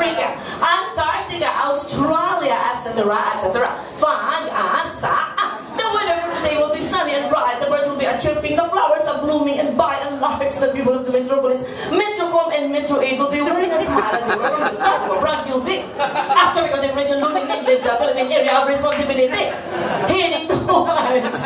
Africa, Antarctica, Australia, etc., etc. The weather for today will be sunny and bright. The birds will be chirping. The flowers are blooming, and by and large, the people of the metropolis, Metrocom and Metro 8 will be wearing a smile as they were going to start a brand new day. After we got the impression, looming leaves the Philippine area of responsibility. Heading towards.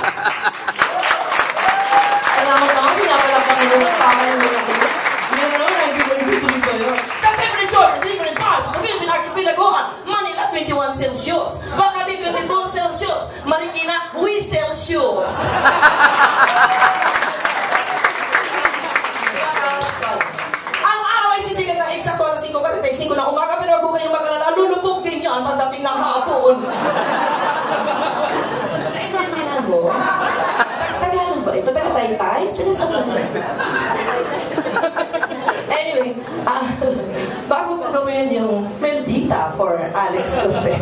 Salamat naman, pinapalap kami nung kasama yung mga dito. Hindi naman hindi ko itutuloy ko yun. The temperature in different parts of the Philippine Archipelago, Manila 21 Celsius, Makati 22 Celsius, Marikina, we Celsius. Ang araw ay sisigat ng eksakto alas 5:45 na umaga, pero huwag kayong mag-alala, lulubog din yan pagdating ng hapon. Naintindihan mo? Tagalog ba? Ito taga-tay-tay? Anyway, bago ko gawin yung meldita for Alex Cortez,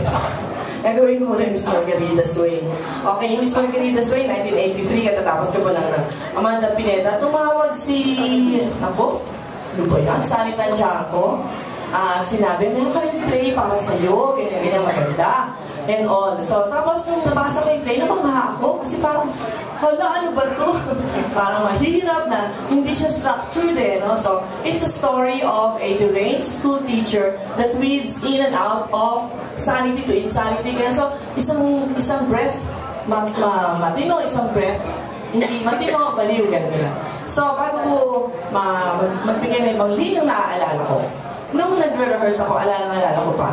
gagawin ko muna yung Miss Margarita's Way. Okay, yung Miss Margarita's Way, 1983, katatapos ko pa lang na Amanda Pineda. Tumawag si, ako, ano ba yan? Sani Tanchanko. At sinabi, meron kaming play para sa'yo, ganyan-ganyan maganda. And all. So, tapos nung nabasa ko yung play, namangha ako. Kasi parang, hala, ano ba to? Parang mahirap na hindi siya structured eh. No? So, it's a story of a deranged school teacher that weaves in and out of sanity to insanity. So, isang breath, matino, isang breath, hindi matino, baliw, ganyan. So, bago ko magbigay ng ibang linyang naaalala ko, nung nagre-rehearse ako, alala ko pa.